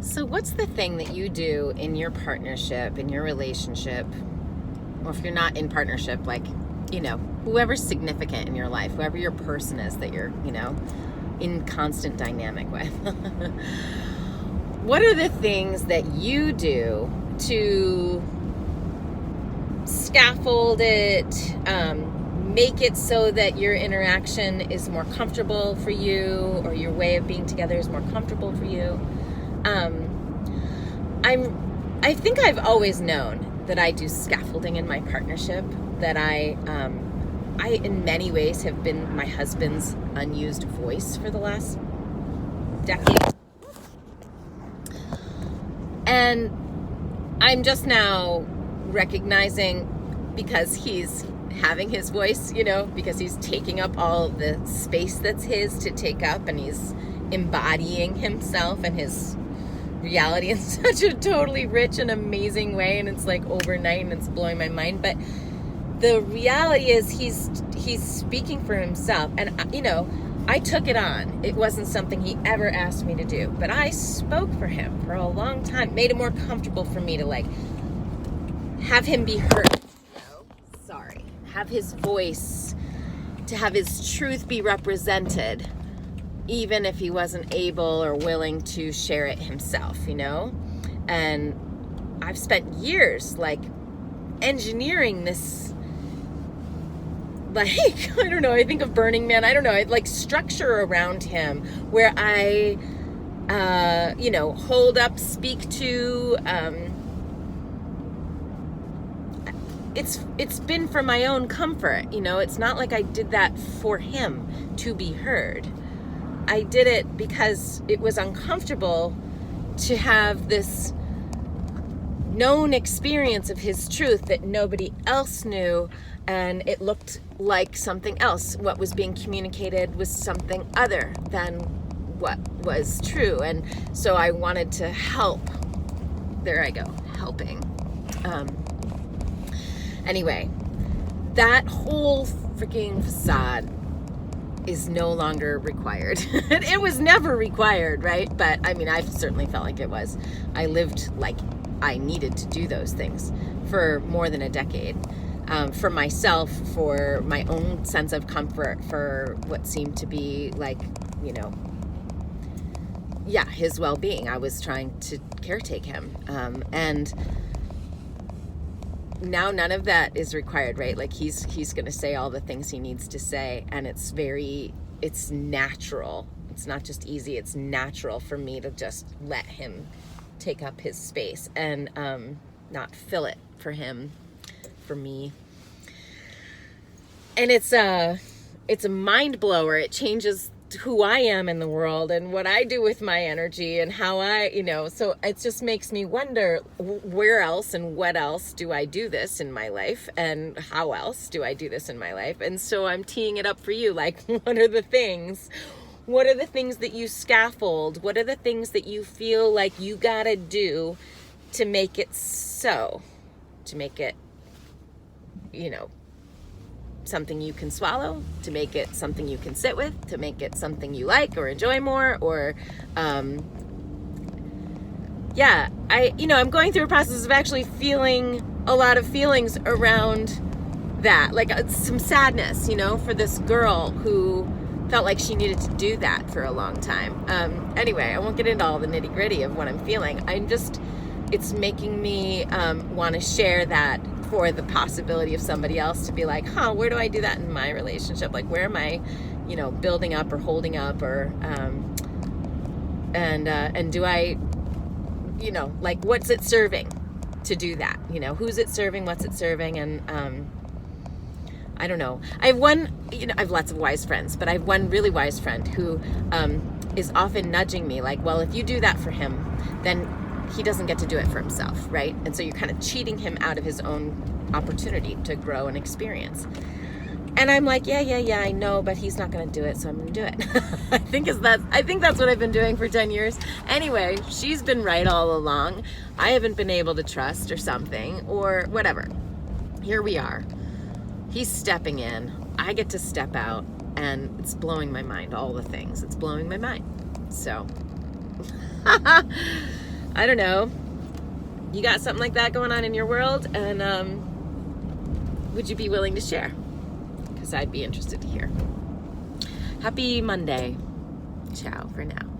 So what's the thing that you do in your partnership, in your relationship, or if you're not in partnership, like, whoever's significant in your life, whoever your person is that you're, in constant dynamic with. What are the things that you do to scaffold it, make it so that your interaction is more comfortable for you, or your way of being together is more comfortable for you? I think I've always known that I do scaffolding in my partnership, that I in many ways have been my husband's unused voice for the last decade. And I'm just now recognizing, because he's having his voice, because he's taking up all the space that's his to take up, and he's embodying himself and his reality in such a totally rich and amazing way, and it's like overnight and it's blowing my mind. But the reality is he's speaking for himself, and I took it on. It wasn't something he ever asked me to do, but I spoke for him for a long time, made it more comfortable for me to have him be heard, have his voice, to have his truth be represented, even if he wasn't able or willing to share it himself, And I've spent years engineering this, I don't know, I think of Burning Man, I don't know, structure around him where I, hold up, speak to, it's been for my own comfort, it's not like I did that for him to be heard. I did it because it was uncomfortable to have this known experience of his truth that nobody else knew, and it looked like something else. What was being communicated was something other than what was true, and so I wanted to help. There I go, helping. Anyway, that whole freaking facade is no longer required. It was never required, right? But I've certainly felt like it was. I lived like I needed to do those things for more than a decade, for myself, for my own sense of comfort, for what seemed to be his well-being. I was trying to caretake him, and now none of that is required, right? He's going to say all the things he needs to say, and it's natural. It's not just easy, it's natural for me to just let him take up his space and not fill it for him, for me. And it's a mind blower. It changes who I am in the world and what I do with my energy and how so it just makes me wonder, where else and what else do I do this in my life, and how else do I do this in my life? And so I'm teeing it up for you, what are the things that you scaffold? What are the things that you feel like you gotta do to make it so, to make it something you can swallow, to make it something you can sit with, to make it something you like or enjoy more, or I'm going through a process of actually feeling a lot of feelings around that, some sadness, for this girl who felt like she needed to do that for a long time. Anyway, I won't get into all the nitty-gritty of what I'm feeling. It's making me want to share that, for the possibility of somebody else to be like, where do I do that in my relationship? Where am I, building up or holding up, or, and do I, what's it serving to do that? Who's it serving? What's it serving? And, I don't know. I have lots of wise friends, but I have one really wise friend who, is often nudging me well, if you do that for him, then he doesn't get to do it for himself, right? And so you're kind of cheating him out of his own opportunity to grow and experience. And I'm like, yeah, I know, but he's not going to do it, so I'm going to do it. I think that's what I've been doing for 10 years. Anyway, she's been right all along. I haven't been able to trust or something, or whatever. Here we are. He's stepping in. I get to step out, and it's blowing my mind, all the things. It's blowing my mind. So I don't know. You got something like that going on in your world, and would you be willing to share? Because I'd be interested to hear. Happy Monday. Ciao for now.